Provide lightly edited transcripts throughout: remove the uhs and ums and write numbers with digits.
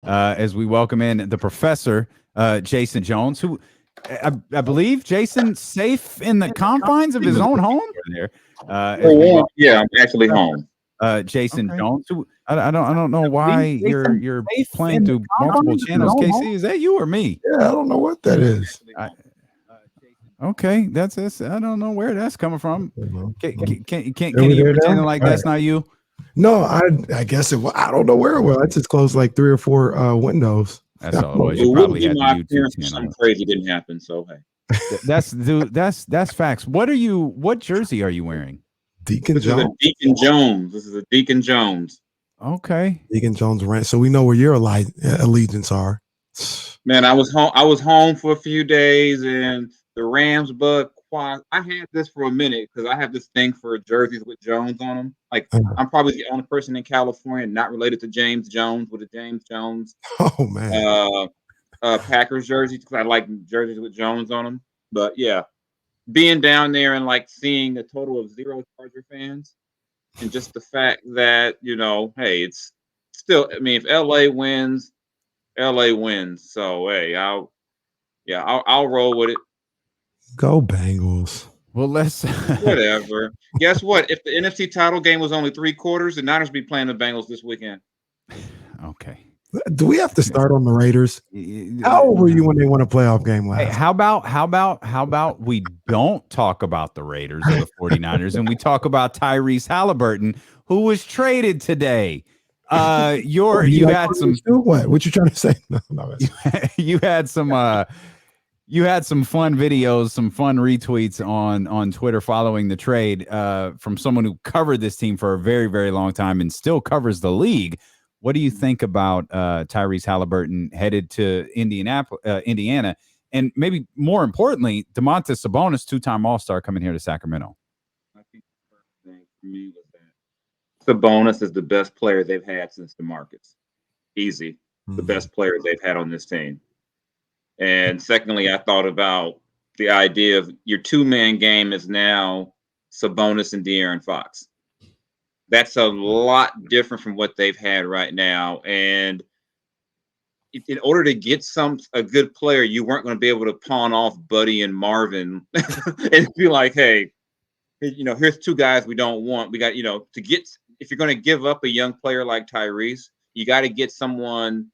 as we welcome in the professor, Jason Jones, who I believe Jason safe in the confines of his own home. There, yeah, I'm actually home. Jason Jones, who I don't know why you're playing through multiple channels. KC, is that you or me? Yeah, I don't know what that is. Okay, that's I don't know where that's coming from. Can you pretend like that's not you? No, I guess it was. I don't know where it was. I just closed like 3 or 4 windows. That's all it was. You probably had the YouTube channel. Something crazy didn't happen, so hey. That's facts. What jersey are you wearing? Deacon Jones. This is a Deacon Jones. Okay. Deacon Jones rant. So we know where your allegiance are. Man, I was home for a few days, and the Rams bug. I had this for a minute because I have this thing for jerseys with Jones on them. Like I'm probably the only person in California not related to James Jones with a James Jones. Oh man. Packers jerseys because I like jerseys with Jones on them. But yeah, being down there and like seeing a total of 0 Charger fans, and just the fact that hey, it's still. I mean, if LA wins, LA wins. So hey, I'll roll with it. Go Bengals. Well, let's whatever. Guess what? If the NFC title game was only 3 quarters, the Niners be playing the Bengals this weekend. Okay. Do we have to start on the Raiders? How old were you when they won a playoff game last? Hey, how about we don't talk about the Raiders or the 49ers and we talk about Tyrese Halliburton, who was traded today. You had some what? What you trying to say? No, you had some fun videos, some fun retweets on Twitter following the trade from someone who covered this team for a very, very long time and still covers the league. What do you think about Tyrese Halliburton headed to Indiana, and maybe more importantly, Domantas Sabonis, 2-time All-Star, coming here to Sacramento? I think the first thing for me was that Sabonis is the best player they've had since DeMarcus. Easy, the best player they've had on this team. And secondly, I thought about the idea of your 2-man game is now Sabonis and De'Aaron Fox. That's a lot different from what they've had right now. And in order to get a good player, you weren't going to be able to pawn off Buddy and Marvin and be like, hey, here's 2 guys we don't want. We got, to get, if you're going to give up a young player like Tyrese, you got to get someone,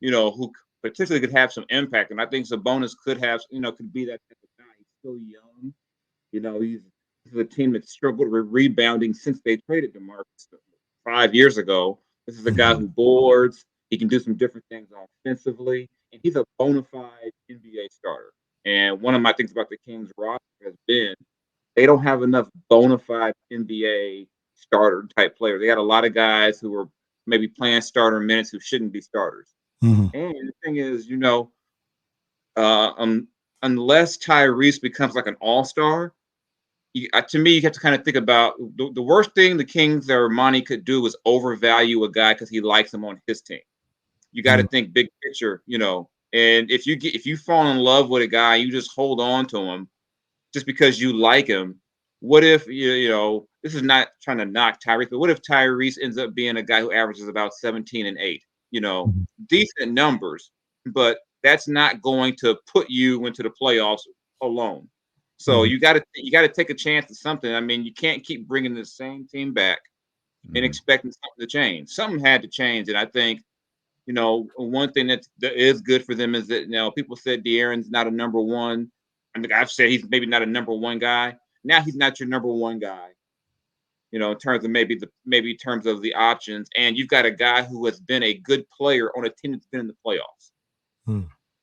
who potentially could have some impact. And I think Sabonis could be that type of guy. He's still young. This is a team that struggled with rebounding since they traded DeMarcus 5 years ago. This is a guy who boards. He can do some different things offensively, and he's a bona fide NBA starter. And one of my things about the Kings roster has been they don't have enough bona fide NBA starter type players. They got a lot of guys who are maybe playing starter minutes who shouldn't be starters. And the thing is, unless Tyrese becomes like an all-star, to me, you have to kind of think about the worst thing the Kings or Monty could do is overvalue a guy because he likes him on his team. You got to think big picture, And if you fall in love with a guy, you just hold on to him just because you like him. What if this is not trying to knock Tyrese, but what if Tyrese ends up being a guy who averages about 17 and 8? Decent numbers, but that's not going to put you into the playoffs alone. So you got to take a chance at something. I mean, you can't keep bringing the same team back and expecting something to change. Something had to change, and I think one thing that is good for them is that people said De'Aaron's not a number one. I mean, I've said he's maybe not a number one guy. Now he's not your number one guy. In terms of maybe in terms of the options, and you've got a guy who has been a good player on a team that's been in the playoffs.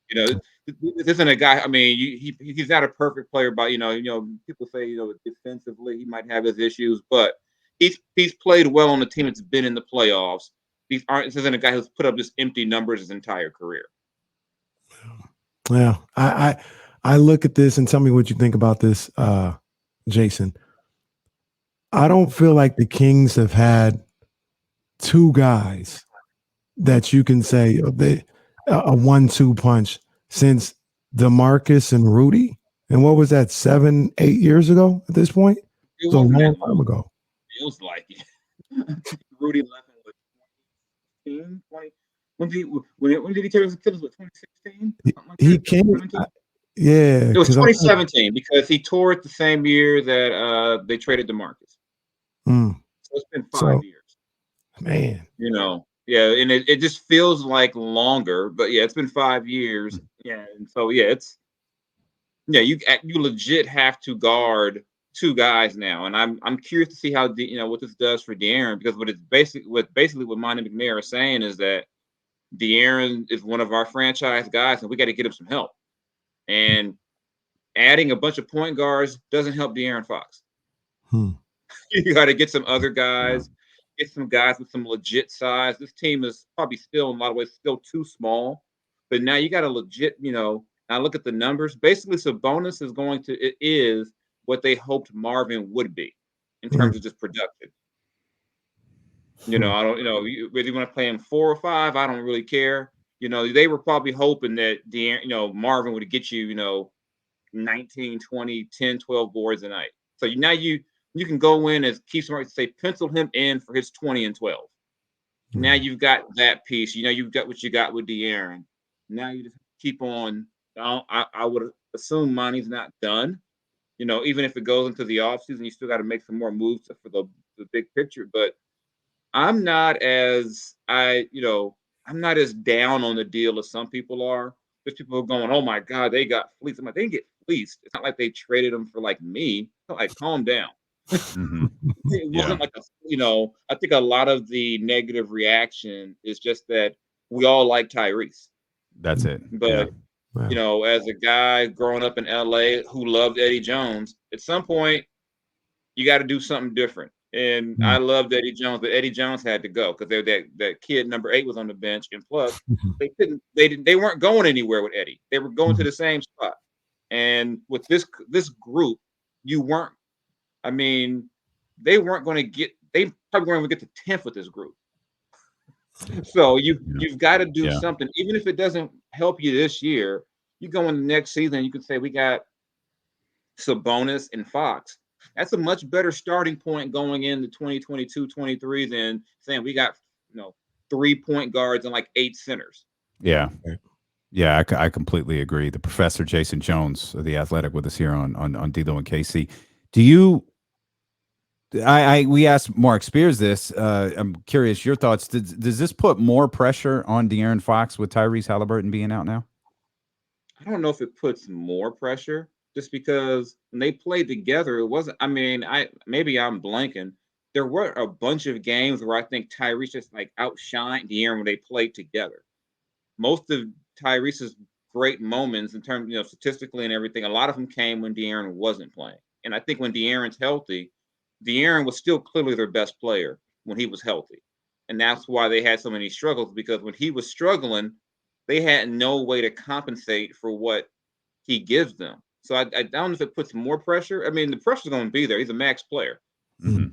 This isn't a guy. I mean, he's not a perfect player, but people say defensively he might have his issues, but he's played well on a team that's been in the playoffs. This isn't a guy who's put up just empty numbers his entire career. Yeah, I look at this and tell me what you think about this, Jason. I don't feel like the Kings have had 2 guys that you can say a 1-2 punch since DeMarcus and Rudy. And what was that, 7-8 years ago at this point? It was a long time ago. Feels like it. Rudy left in 20. When did he tear his Achilles? 2016? He came. Yeah, It was 2017 because he tore it the same year that they traded DeMarcus. So it's been 5 years. Man. Yeah, and it just feels like longer, but yeah, it's been 5 years. Yeah, and so yeah, you legit have to guard two guys now, and I'm curious to see how what this does for De'Aaron, because what Monty McNair is saying is that De'Aaron is one of our franchise guys, and we got to get him some help. And adding a bunch of point guards doesn't help De'Aaron Fox. You got to get some other guys, get some guys with some legit size. This team is probably still, in a lot of ways, still too small. But now you got to legit, now look at the numbers. Basically, Sabonis is what they hoped Marvin would be in terms of just production. I don't, whether you want to play him 4 or 5, I don't really care. They were probably hoping that Marvin would get you, 19, 20, 10, 12 boards a night. So now you can go in, as Keith Smart say, pencil him in for his 20 and 12. Now you've got that piece. You've got what you got with De'Aaron. Now you just keep on. I would assume Monty's not done. Even if it goes into the offseason, you still got to make some more moves for the big picture. But I'm not as I'm not as down on the deal as some people are. There's people going, "Oh my God, they got fleeced." I'm like, they didn't get fleeced. It's not like they traded them for like me. Like, calm down. It wasn't like I think a lot of the negative reaction is just that we all like Tyrese. That's it. But as a guy growing up in LA who loved Eddie Jones, at some point you got to do something different. And I loved Eddie Jones, but Eddie Jones had to go because that kid number 8 was on the bench, and plus they weren't going anywhere with Eddie. They were going to the same spot. And with this group, you weren't. I mean, they weren't going to get. They probably weren't going to get to 10th with this group. So you've got to do something, even if it doesn't help you this year. You go in the next season, you can say we got Sabonis and Fox. That's a much better starting point going into 2022-23 than saying we got 3 point guards and like 8 centers. Yeah, I completely agree. The Professor Jason Jones of The Athletic with us here on D'Lo and KC. Do you? We asked Mark Spears this. I'm curious your thoughts. Does this put more pressure on De'Aaron Fox with Tyrese Halliburton being out now? I don't know if it puts more pressure, just because when they played together, it wasn't. I mean, maybe I'm blanking. There were a bunch of games where I think Tyrese just like outshined De'Aaron when they played together. Most of Tyrese's great moments in terms, statistically and everything, a lot of them came when De'Aaron wasn't playing. And I think when De'Aaron's healthy, De'Aaron was still clearly their best player when he was healthy. And that's why they had so many struggles, because when he was struggling, they had no way to compensate for what he gives them. So I don't know if it puts more pressure. I mean, the pressure's going to be there. He's a max player.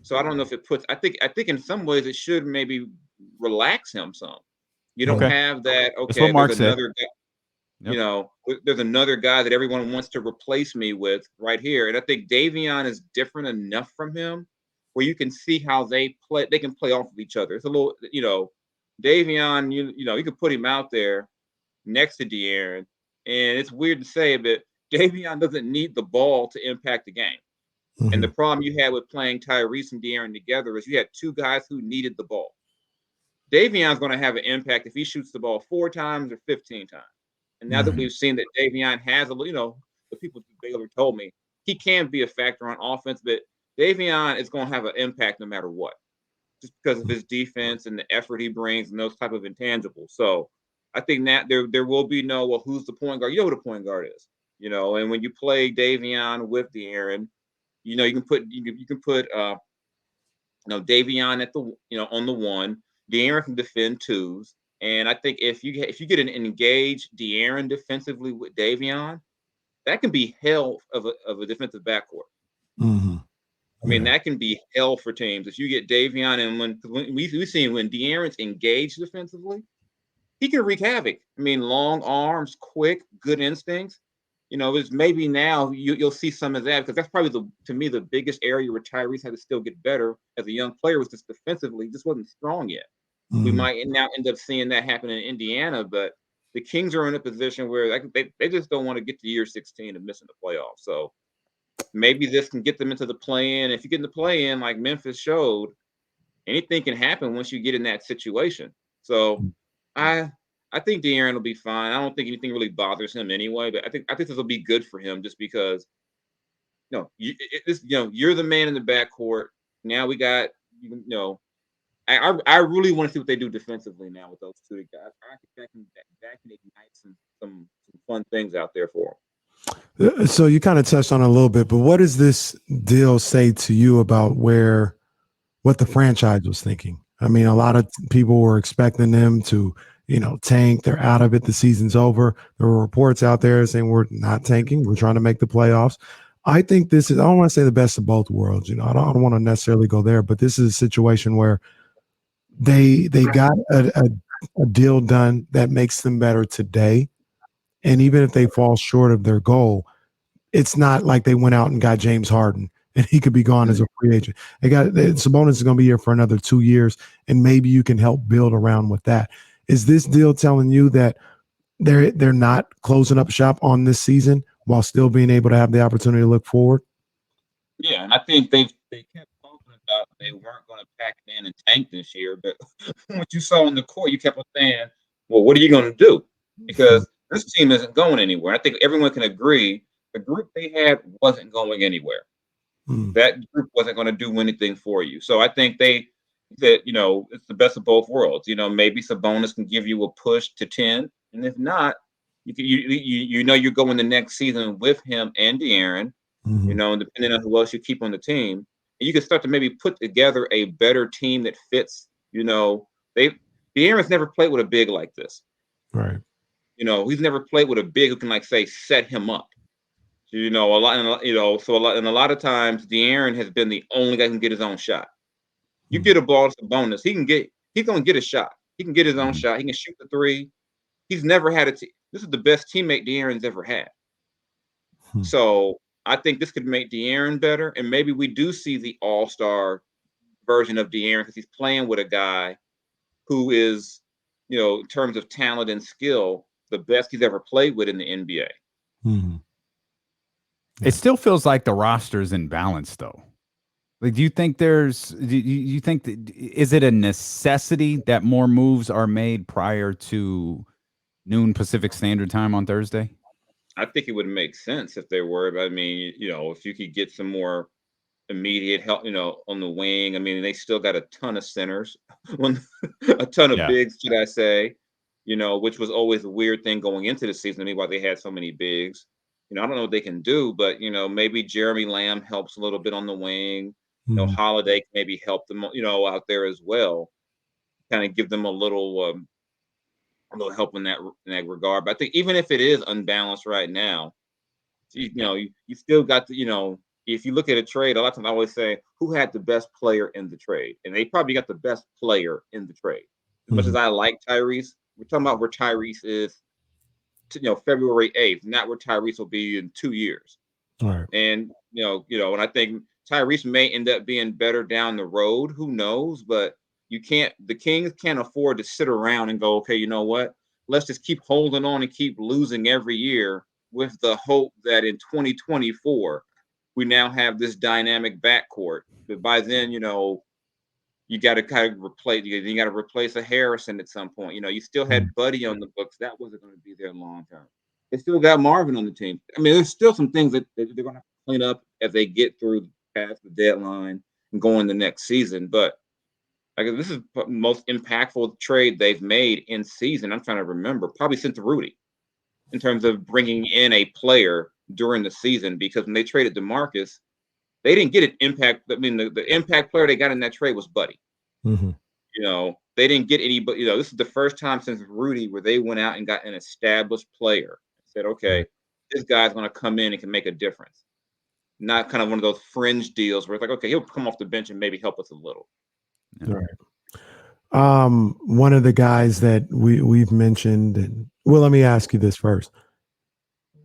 So I don't know if it puts. I think in some ways it should maybe relax him some. You don't have that. Okay, there's another guy. There's another guy that everyone wants to replace me with right here, and I think Davion is different enough from him where you can see how they play. They can play off of each other. It's a little, Davion. You can put him out there next to De'Aaron, and it's weird to say, but Davion doesn't need the ball to impact the game. And the problem you had with playing Tyrese and De'Aaron together is you had 2 guys who needed the ball. Davion's going to have an impact if he shoots the ball 4 times or 15 times. And now that we've seen that Davion has the people at Baylor told me he can be a factor on offense, but Davion is going to have an impact no matter what, just because of his defense and the effort he brings and those type of intangibles. So I think that there will be who's the point guard? You know who the point guard is, and when you play Davion with De'Aaron, you can put Davion at the on the 1. De'Aaron can defend 2s, and I think if you get an engaged De'Aaron defensively with Davion, that can be hell of a defensive backcourt. I mean, that can be hell for teams if you get Davion, and when we've seen when De'Aaron's engaged defensively, he can wreak havoc. I mean, long arms, quick, good instincts. It's maybe now you'll see some of that, because that's probably to me the biggest area where Tyrese had to still get better as a young player was just defensively, just wasn't strong yet. We might now end up seeing that happen in Indiana, but the Kings are in a position where they just don't want to get to year 16 and missing the playoffs. So maybe this can get them into the play-in. If you get in the play-in, like Memphis showed, anything can happen once you get in that situation. So I think De'Aaron will be fine. I don't think anything really bothers him anyway, but I think this will be good for him just because you're the man in the backcourt. Now we got I really want to see what they do defensively now with those two guys. I think that can ignite some fun things out there for them. So you kind of touched on it a little bit, but what does this deal say to you about what the franchise was thinking? I mean, a lot of people were expecting them to, tank. They're out of it. The season's over. There were reports out there saying we're not tanking. We're trying to make the playoffs. I think I don't want to say the best of both worlds. I don't want to necessarily go there, but this is a situation where they got a deal done that makes them better today. And even if they fall short of their goal, it's not like they went out and got James Harden and he could be gone as a free agent. Sabonis is going to be here for another 2 years, and maybe you can help build around with that. Is this deal telling you that they're not closing up shop on this season while still being able to have the opportunity to look forward? Yeah, and I think they kept talking about they weren't going to pack it in and tank this year, but what you saw in the court, you kept on saying, well, what are you going to do? Because this team isn't going anywhere. I think everyone can agree the group they had wasn't going anywhere. That group wasn't going to do anything for you. So I think they said, it's the best of both worlds. Maybe Sabonis can give you a push to 10, and if not, you're going the next season with him and De'Aaron. And depending on who else you keep on the team, and you can start to maybe put together a better team that fits. De'Aaron's never played with a big like this, right? He's never played with a big who can set him up. So, a lot of times De'Aaron has been the only guy who can get his own shot. You get a ball to Sabonis, he's going to get a shot. He can get his own shot. He can shoot the three. He's never had this is the best teammate De'Aaron's ever had. So I think this could make De'Aaron better, and maybe we do see the all-star version of De'Aaron because he's playing with a guy who is, in terms of talent and skill, the best he's ever played with in the NBA. It still feels like the roster's in balance, though. Like, do you think is it a necessity that more moves are made prior to noon Pacific Standard Time on Thursday? I think it would make sense if they were. I mean, if you could get some more immediate help, on the wing. I mean, they still got a ton of centers, a ton of bigs, should I say, which was always a weird thing going into the season. I mean, why they had so many bigs. I don't know what they can do, but, maybe Jeremy Lamb helps a little bit on the wing. Holiday can maybe help them, out there as well. Kind of give them a little help in that regard. But I think even if it is unbalanced right now, you still got the, if you look at a trade, a lot of times I always say, who had the best player in the trade? And they probably got the best player in the trade. As much as I like Tyrese, we're talking about where Tyrese is, February 8th, not where Tyrese will be in 2 years. All right. And, and I think Tyrese may end up being better down the road. Who knows? But the Kings can't afford to sit around and go, okay, you know what? Let's just keep holding on and keep losing every year with the hope that in 2024, we now have this dynamic backcourt. But by then, you got to kind of replace. You got to replace a Harrison at some point. You still had Buddy on the books. That wasn't going to be there long term. They still got Marvin on the team. I mean, there's still some things that they're going to have to clean up as they get through past the deadline and go in the next season. But this is the most impactful trade they've made in season. I'm trying to remember, probably since Rudy, in terms of bringing in a player during the season. Because when they traded DeMarcus, they didn't get an impact. I mean, the impact player they got in that trade was Buddy. They didn't get anybody. This is the first time since Rudy where they went out and got an established player. Said, okay, this guy's going to come in and can make a difference. Not kind of one of those fringe deals where it's like, okay, he'll come off the bench and maybe help us a little. Right. One of the guys that we've mentioned, and let me ask you this first: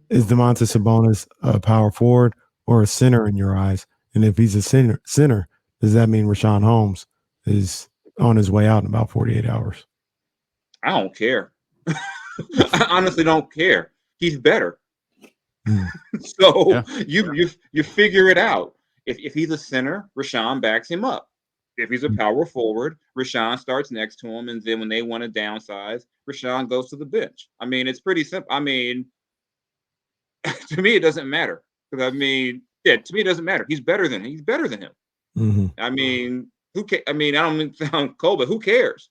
is Domantas Sabonis a power forward or a center in your eyes? And if he's a center, does that mean Rashawn Holmes is on his way out in about 48 hours. I don't care. I honestly don't care. He's better. So you figure it out. If he's a center, Rashawn backs him up. If he's a power forward, Rashawn starts next to him, and then when they want to downsize, Rashawn goes to the bench. I mean, it's pretty simple. I mean, to me, it doesn't matter. Because to me, it doesn't matter. He's better than him. Mm-hmm. I mean, I mean, I don't mean to sound cold, but who cares?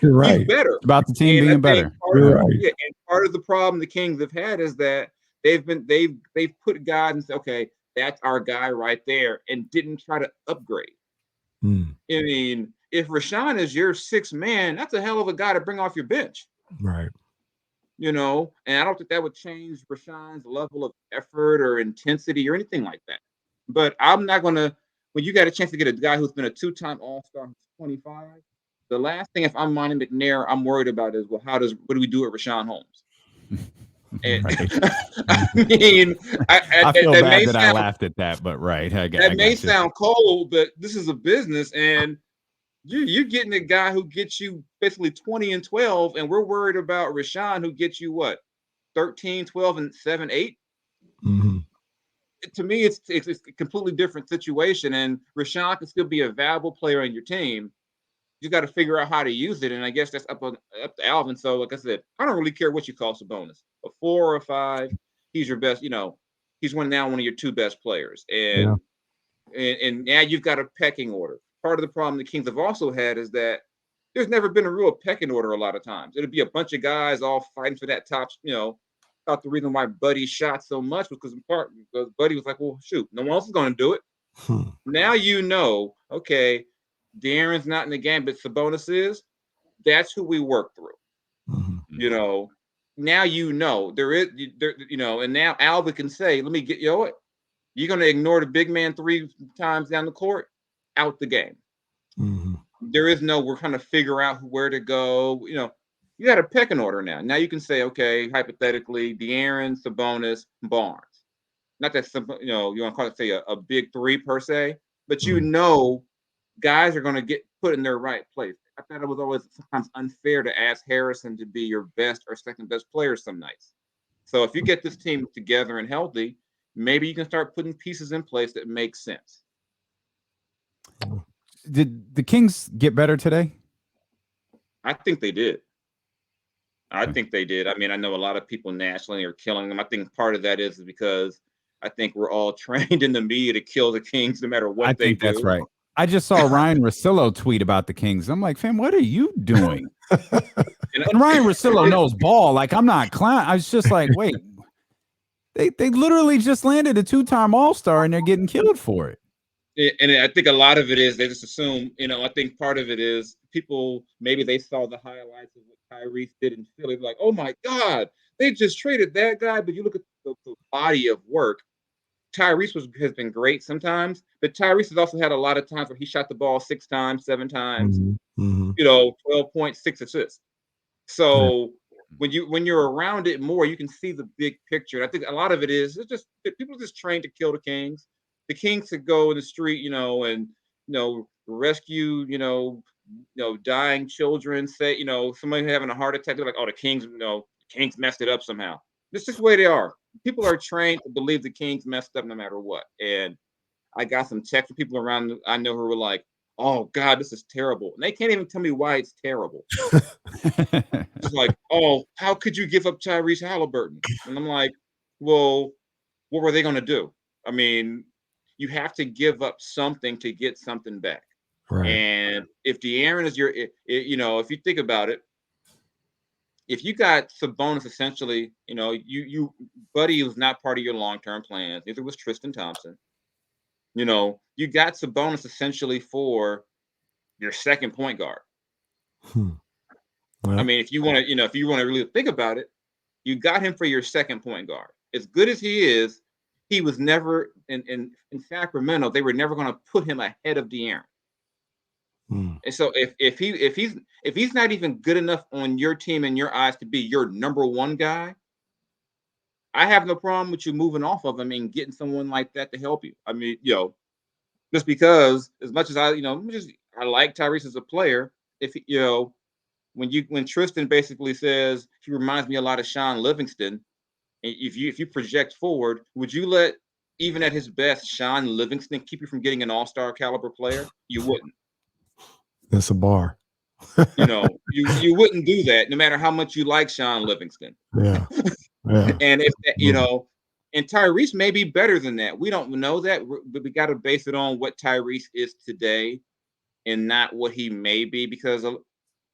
You're right. He's better. It's about the team being better. And part of the problem the Kings have had is that they've put guys and said, okay, that's our guy right there, and didn't try to upgrade. I mean, if Rashawn is your sixth man, that's a hell of a guy to bring off your bench. Right. You know, and I don't think that would change Rashawn's level of effort or intensity or anything like that. But I'm not going to, when you got a chance to get a guy who's been a two-time All-Star who's 25, the last thing, if I'm Monty McNair, I'm worried about is, well, what do we do with Rashawn Holmes? And I mean, I feel bad that I laughed at that, but that may sound cold, but this is a business, and you're getting a guy who gets you basically 20 and 12, and we're worried about Rashawn, who gets you what, 13, 12, and 7, 8. To me, it's a completely different situation, and Rashawn can still be a valuable player on your team. You got to figure out how to use it, and I guess that's up to Alvin. So, like I said, I don't really care what you call Sabonis, a 4 or a 5. He's your best. You know, he's one of your two best players, and now you've got a pecking order. Part of the problem the Kings have also had is that there's never been a real pecking order. A lot of times, it'll be a bunch of guys all fighting for that top. You know, thought the reason why Buddy shot so much was because Buddy was like, well, shoot, no one else is going to do it. Now you know, okay. De'Aaron's not in the game, but Sabonis is. That's who we work through. You know, now you know you know, and now Alvin can say, let me get what? You're going to ignore the big man 3 times down the court, out the game. There is no, we're trying to figure out where to go. You know, you got a pecking order now. Now you can say, okay, hypothetically, De'Aaron, Sabonis, Barnes. Not that, you know, you want to call it, say, a big 3 per se, but you know, guys are going to get put in their right place. I thought it was always sometimes unfair to ask Harrison to be your best or second best player some nights. So if you get this team together and healthy, maybe you can start putting pieces in place that make sense. Did the Kings get better today? I think they did. I mean, I know a lot of people nationally are killing them. I think part of that is because I think we're all trained in the media to kill the Kings no matter what they do. That's right. I just saw Ryan Russillo tweet about the Kings. I'm like, fam, what are you doing? And Ryan Russillo knows ball. Like, I'm not clown. I was just like, wait, they literally just landed a 2-time All-Star and they're getting killed for it. And I think a lot of it is they just assume, you know, I think part of it is people, maybe they saw the highlights of what Tyrese did in Philly, like, oh my God, they just traded that guy. But you look at the body of work. Tyrese has been great sometimes, but Tyrese has also had a lot of times where he shot the ball 6 times, 7 times, you know, 12.6 assists. So when you're around it more, you can see the big picture. And I think a lot of it is just people are just trained to kill the Kings. The Kings could go in the street, you know, and rescue, dying children. Say, somebody having a heart attack. They're like, oh, the Kings, Kings messed it up somehow. This is just the way they are. People are trained to believe the Kings messed up no matter what. And I got some texts from people around I know who were like, oh, God, this is terrible. And they can't even tell me why it's terrible. It's like, oh, how could you give up Tyrese Halliburton? And I'm like, well, what were they going to do? I mean, you have to give up something to get something back. Right. And if De'Aaron is if you think about it, if you got Sabonis essentially, you Buddy was not part of your long-term plans. Neither was Tristan Thompson. You got Sabonis essentially for your second point guard. Well, I mean, if you want to really think about it, you got him for your second point guard. As good as he is, he was never in Sacramento. They were never going to put him ahead of De'Aaron. And so if he's not even good enough on your team in your eyes to be your number one guy, I have no problem with you moving off of him and getting someone like that to help you. I mean, Just because, as much as I like Tyrese as a player, if when Tristan basically says he reminds me a lot of Sean Livingston, and if you project forward, would you let, even at his best, Sean Livingston keep you from getting an all-star caliber player? You wouldn't. That's a bar. You wouldn't do that, no matter how much you like Sean Livingston. Yeah. And if and Tyrese may be better than that. We don't know that, but we got to base it on what Tyrese is today, and not what he may be, because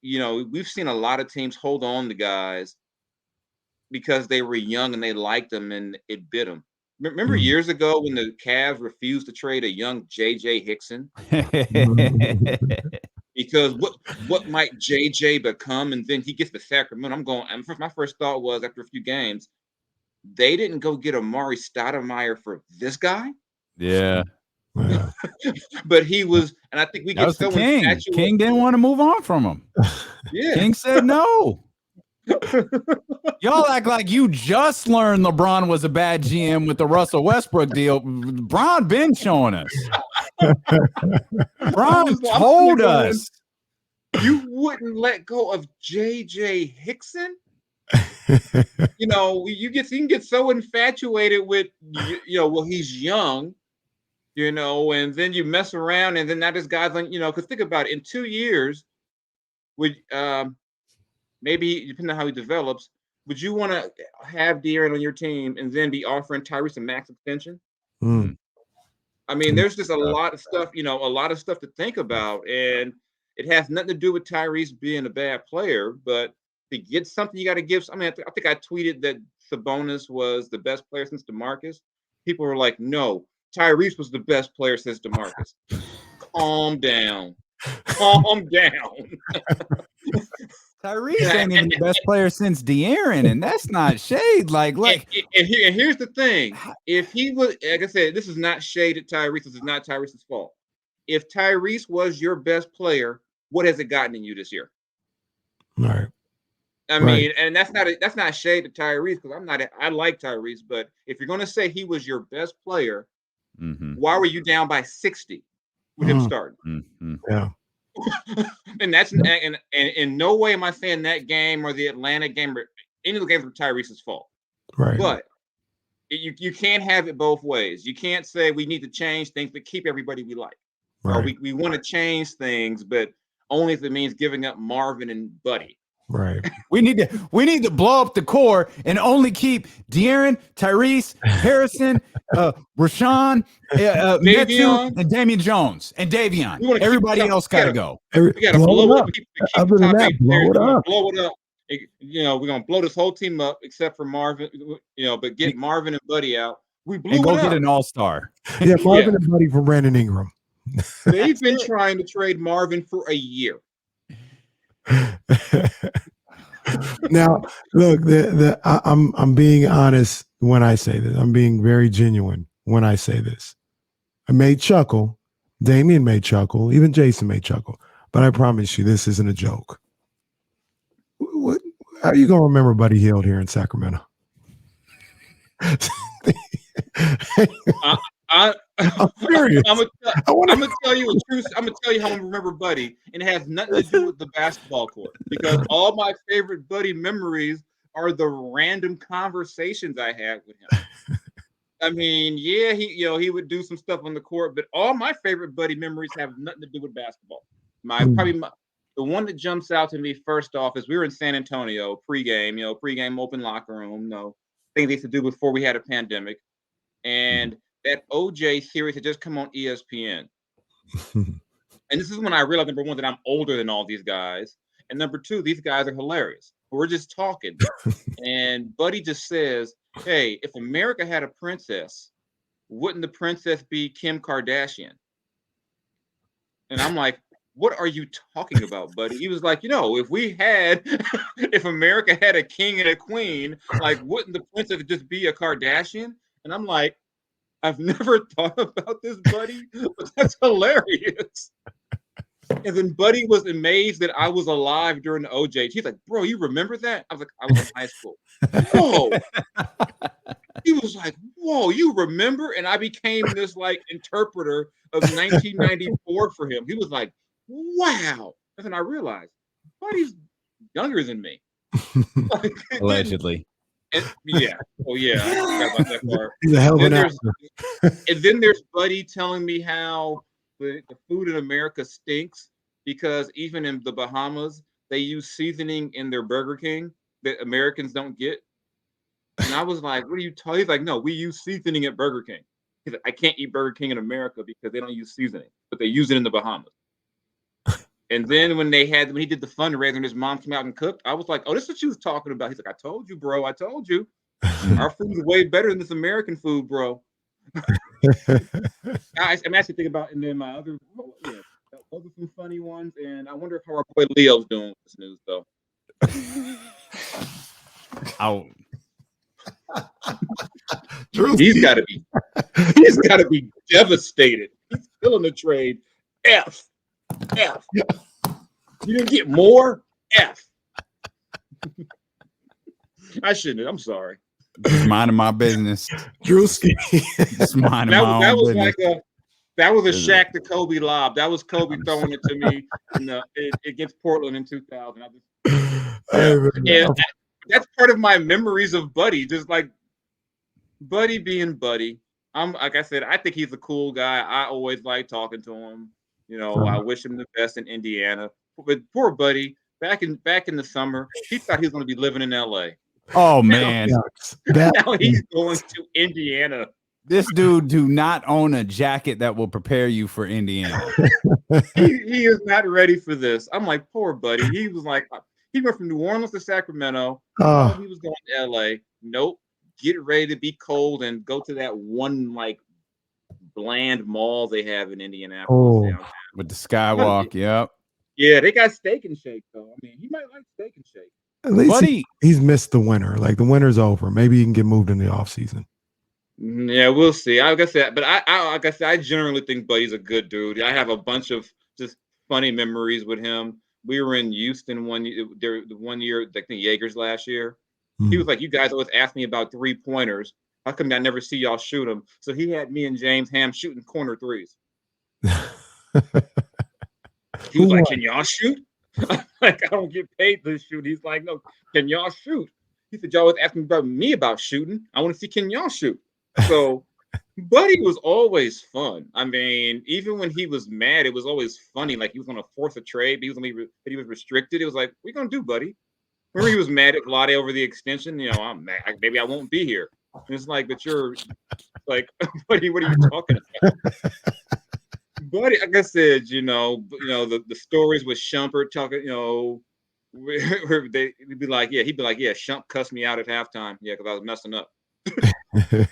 we've seen a lot of teams hold on to guys because they were young and they liked them, and it bit them. Remember years ago when the Cavs refused to trade a young JJ Hickson? Because what might JJ become? And then he gets to Sacramento. My first thought was, after a few games, they didn't go get Amari Stoudemire for this guy. Yeah. But he was, and I think we get so infatuated. King didn't want to move on from him. Yeah. King said no. Y'all act like you just learned LeBron was a bad GM with the Russell Westbrook deal. LeBron been showing us. LeBron told us. You wouldn't let go of JJ Hickson? You can get so infatuated with, he's young, and then you mess around, and then now this guy's on, because think about it, in 2 years, would maybe, depending on how he develops, would you want to have De'Aaron on your team and then be offering Tyrese a max extension? I mean, there's just a lot of stuff, to think about, and it has nothing to do with Tyrese being a bad player, but to get something, you got to give. I mean, I think I tweeted that Sabonis was the best player since DeMarcus. People were like, no, Tyrese was the best player since DeMarcus. Calm down. Calm down. Tyrese ain't even the best player since De'Aaron, and that's not shade. And here's the thing: if he was, like I said, this is not shade at Tyrese. This is not Tyrese's fault. If Tyrese was your best player, what has it gotten in you this year? All right. I mean, and that's not shade to Tyrese, because I like Tyrese, but if you're going to say he was your best player, why were you down by 60 with him starting? Yeah. And that's and in no way am I saying that game or the Atlanta game or any of the games were Tyrese's fault. Right. But you can't have it both ways. You can't say we need to change things but keep everybody we like. Right. Or we want to change things, but only if it means giving up Marvin and Buddy. Right. We need to blow up the core and only keep De'Aaron, Tyrese, Harrison, Rashawn, Metu, and Damian Jones and Davion. Everybody else got to go. We got to blow it up. Other than that, blow it up. Blow it up. We're gonna blow this whole team up except for Marvin. But get Marvin and Buddy out. We blew and it go up. Get an all-star. Yeah, Marvin and Buddy for Brandon Ingram. They've been trying to trade Marvin for a year. Now, look, I'm being honest when I say this. I'm being very genuine when I say this. I may chuckle. Damian may chuckle. Even Jason may chuckle. But I promise you, this isn't a joke. How are you going to remember Buddy Hield here in Sacramento? I'm serious. I'm gonna tell you a truth. I'm gonna tell you how I remember Buddy, and it has nothing to do with the basketball court, because all my favorite Buddy memories are the random conversations I had with him. I mean, yeah, he would do some stuff on the court, but all my favorite Buddy memories have nothing to do with basketball. The one that jumps out to me first off is we were in San Antonio pregame open locker room, things they used to do before we had a pandemic, and that OJ series had just come on ESPN. And this is when I realized, number one, that I'm older than all these guys. And number two, these guys are hilarious. We're just talking. And Buddy just says, hey, if America had a princess, wouldn't the princess be Kim Kardashian? And I'm like, what are you talking about, Buddy? He was like, if America had a king and a queen, like, wouldn't the princess just be a Kardashian? And I'm like, I've never thought about this, Buddy, but that's hilarious. And then Buddy was amazed that I was alive during the OJ. He's like, bro, you remember that? I was like, I was in high school. Whoa. He was like, "Whoa, you remember?" And I became this like interpreter of 1994 for him. He was like, "Wow." And then I realized, Buddy's younger than me. Like, Allegedly. yeah. Oh yeah, I forgot about that part. He's a hell of Then an there's actor. and then there's Buddy telling me how the food in America stinks because even in the Bahamas they use seasoning in their Burger King that Americans don't get. And I was like, "What are you talking?" He's like, "No, we use seasoning at Burger King." He's like, "I can't eat Burger King in America because they don't use seasoning, but they use it in the Bahamas." And then when he did the fundraiser and his mom came out and cooked, I was like, "Oh, this is what she was talking about." He's like, "I told you, bro. I told you. Our food's way better than this American food, bro." I'm actually thinking about, and then my other, those are some funny ones. And I wonder if how our boy Leo's doing with this news, though. Oh, He's got to be devastated. He's still in the trade. F. You didn't get more? F. I shouldn't. I'm sorry. just minding my business. Drewski. Just minding my own business. That was a Shaq to Kobe lob. That was Kobe throwing it to me against Portland in 2000. That's part of my memories of Buddy. Just like Buddy being Buddy. Like I said, I think he's a cool guy. I always like talking to him. I wish him the best in Indiana. But poor Buddy, back in the summer, he thought he was going to be living in LA. Oh man, now he's going to Indiana. This dude do not own a jacket that will prepare you for Indiana. he is not ready for this. I'm like, poor Buddy. He was like, he went from New Orleans to Sacramento. He was going to LA. Nope. Get ready to be cold and go to that one like bland mall they have in Indianapolis with the Skywalk. Yep. Yeah, they got Steak and Shake though. I mean, he might like Steak and Shake. At least he's missed the winter. Like the winter's over. Maybe he can get moved in the off season. Yeah, we'll see. I guess that, but I generally think Buddy's a good dude. I have a bunch of just funny memories with him. We were in Houston one year, I think Jaegers last year. He was like, "You guys always ask me about 3-pointers. How come I never see y'all shoot them?" So he had me and James Ham shooting corner threes. He was like, "Can y'all shoot?" Like, "I don't get paid to shoot." He's like, "No, can y'all shoot?" He said, "Y'all always asking me about shooting. I want to see, can y'all shoot?" So Buddy was always fun. I mean, even when he was mad, it was always funny. Like he was going to force a trade, but he was restricted. It was like, "What are you going to do, Buddy?" Remember he was mad at Vlade over the extension? I'm mad. Maybe I won't be here. And it's like, but you're like, Buddy, what are you talking about? Buddy, like I said, the stories with Shumpert talking, we'd be like, he'd be like, Shump cussed me out at halftime. Yeah, because I was messing up.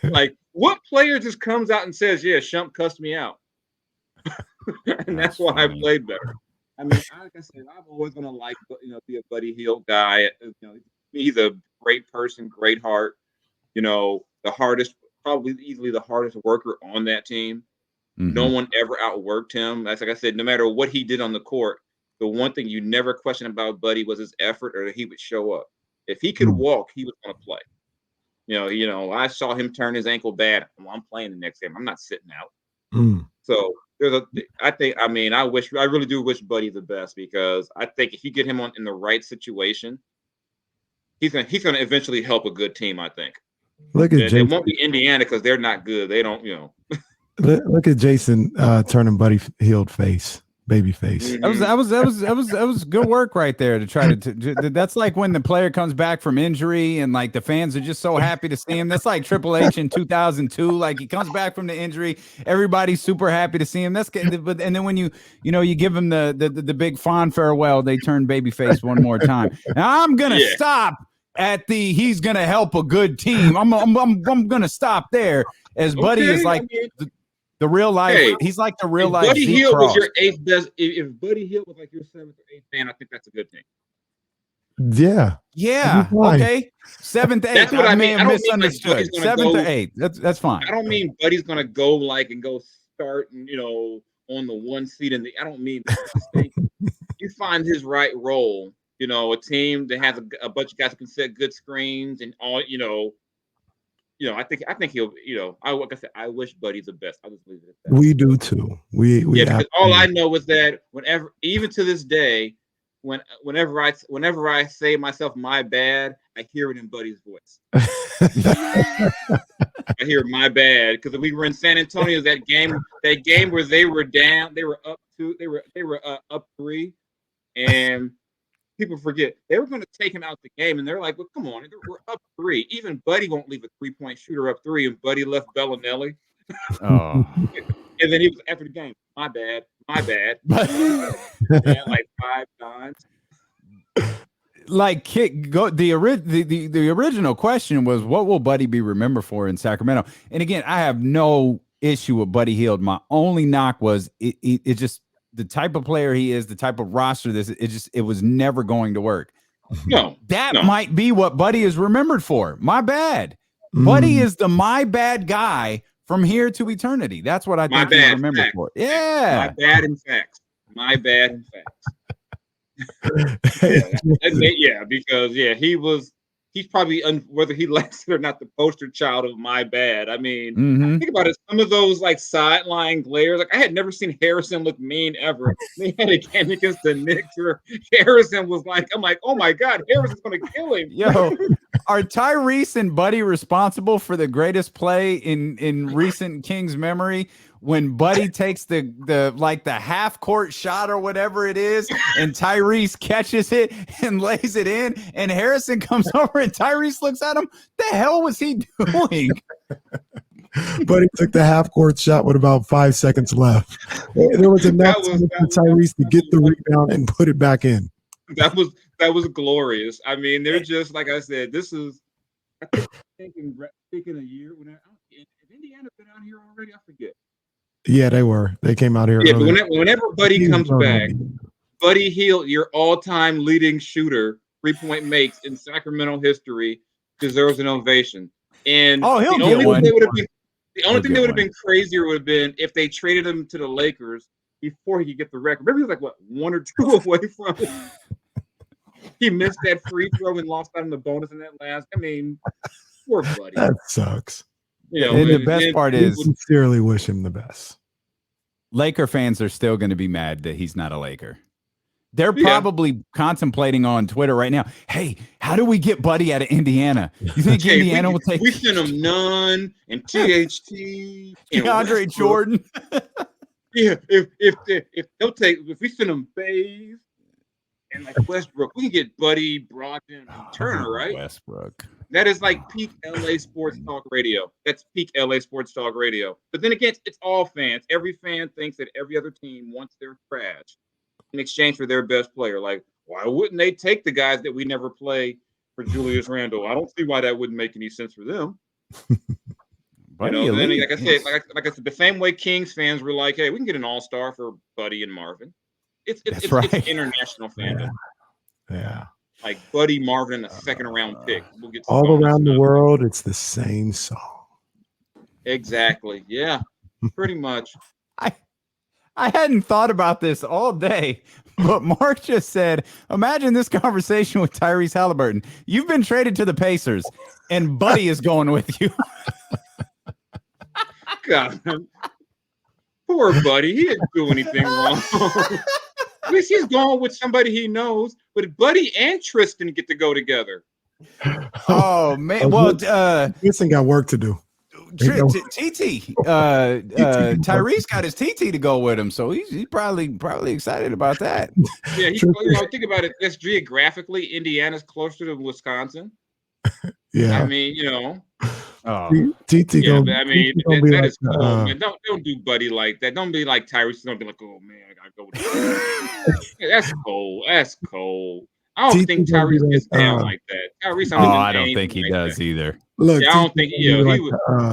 Like, what player just comes out and says, "Yeah, Shump cussed me out," and that's why funny. I played better. I mean, like I said, I'm always gonna like, be a Buddy Hield guy. He's a great person, great heart. Probably easily the hardest worker on that team. Mm-hmm. No one ever outworked him. That's like I said, no matter what he did on the court, the one thing you never question about Buddy was his effort, or that he would show up. If he could walk, he was going to play. I saw him turn his ankle bad. Well, I'm playing the next game. I'm not sitting out. So I really do wish Buddy the best, because I think if you get him in the right situation, he's gonna eventually help a good team. I think. Look at Jason. They won't be Indiana because they're not good. They don't, Look at Jason turning Buddy Hield face. Baby face. Mm-hmm. That was good work right there to try to that's like when the player comes back from injury and like the fans are just so happy to see him. That's like Triple H in 2002. Like he comes back from the injury, everybody's super happy to see him. That's good. But and then when you give him the big fond farewell, they turn baby face one more time. Now I'm gonna stop at he's gonna help a good team. I'm gonna stop there, as Buddy is like the real life. He's like the real life. Buddy Hield was your 8th best. If Buddy Hield was like your 7th or 8th man, I think that's a good thing. Yeah. Okay. 7th, 8th. That's what I mean. I misunderstood. Like 7th or 8th. That's fine. I don't mean Buddy's gonna go start and on the 1 seed in the. I don't mean that. You find his right role. A team that has a bunch of guys who can set good screens and all. I think he'll. Like I said, I wish Buddy the best. I'll just leave it at that. We do too. We because all I know is that even to this day, whenever I say myself my bad, I hear it in Buddy's voice. I hear my bad because we were in San Antonio that game where they were down, they were up 2, they were up 3, and people forget they were going to take him out the game, and they're like, "Well, come on, we're up 3. Even Buddy won't leave a 3-point shooter up 3." And Buddy left Bellinelli. Oh. And then he was after the game. My bad. Yeah, like 5 times. Like the original question was, what will Buddy be remembered for in Sacramento? And again, I have no issue with Buddy Hield. My only knock was it just the type of player he is, the type of roster it was never going to work. No, that might be what Buddy is remembered for. My bad. Buddy is the my bad guy from here to eternity. That's what I think he's remembered for. Yeah. My bad in facts. Because he's probably whether he likes it or not, the poster child of my bad. I mean, think about it. Some of those like sideline glares, like I had never seen Harrison look mean ever. They had a game against the Knicks where Harrison was like, I'm like, oh my God, Harrison's gonna kill him. Yo, are Tyrese and Buddy responsible for the greatest play in recent Kings memory? When Buddy takes the half court shot or whatever it is, and Tyrese catches it and lays it in, and Harrison comes over and Tyrese looks at him. The hell was he doing? Buddy took the half court shot with about 5 seconds left. There was enough for Tyrese to get the rebound and put it back in. That was glorious. I mean, they're just like I said. This is thinking a year when if Indiana been out here already, I forget. Yeah, they were. They came out here. Yeah, but whenever Buddy comes back, Buddy Hield, your all-time leading shooter, 3-point makes in Sacramento history, deserves an ovation. And the only thing that would have been crazier would have been if they traded him to the Lakers before he could get the record. Remember, he was like, what, 1 or 2 away from it? He missed that free throw and lost out on the bonus in that last. I mean, poor Buddy. That sucks. And the best part is, sincerely wish him the best. Laker fans are still going to be mad that he's not a Laker. They're probably contemplating on Twitter right now, hey, how do we get Buddy out of Indiana? You think Indiana will take? We sent him Nunn and THT, DeAndre Jordan. Yeah, if we send him Faze and like Westbrook, we can get Buddy, Brogdon, and Turner, right? Westbrook. That is like peak LA sports talk radio. That's peak LA sports talk radio. But then again, it's all fans. Every fan thinks that every other team wants their trash in exchange for their best player. Like, why wouldn't they take the guys that we never play for Julius Randle? I don't see why that wouldn't make any sense for them. Like I said, the same way Kings fans were like, hey, we can get an all-star for Buddy and Marvin. It's international fandom. Yeah. Like Buddy, Marvin, a second-round pick. We'll get all around the world. It's the same song. Exactly. Yeah. Pretty much. I hadn't thought about this all day, but Mark just said, imagine this conversation with Tyrese Halliburton. You've been traded to the Pacers, and Buddy is going with you. God, poor Buddy. He didn't do anything wrong. At least he's going with somebody he knows. But Buddy and Tristan get to go together. Oh man! Well, Tristan got work to do. TT, Tyrese got his TT to go with him, so he's probably excited about that. Yeah, think about it. That's geographically, Indiana's closer to Wisconsin. Yeah, I mean, TT. Yeah, I mean, that is cool, man. Don't do Buddy like that. Don't be like Tyrese. Don't be like, oh man, I gotta go with that. That's cold. That's cold. I don't think Tyrese gets down like that. Tyrese, I don't think he does either. Look, I don't think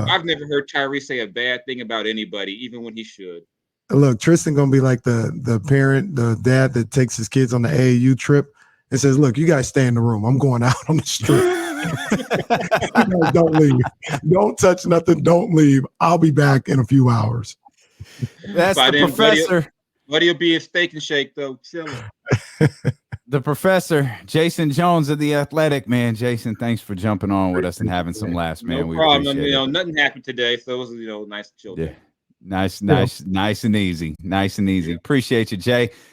I've never heard Tyrese say a bad thing about anybody, even when he should. Look, Tristan gonna be like the parent, the dad that takes his kids on the AAU trip and says, "Look, you guys stay in the room. I'm going out on the street. You guys don't leave. Don't touch nothing. Don't leave. I'll be back in a few hours." That's the professor. Buddy will be a Steak and Shake though, chilling. the professor, Jason Jones of The Athletic, man. Jason, thanks for jumping on with us and having some laughs, man. No We problem. appreciate it. Nothing happened today, so it was nice to chill. Yeah. Nice and easy. Nice and easy. Appreciate you, Jay.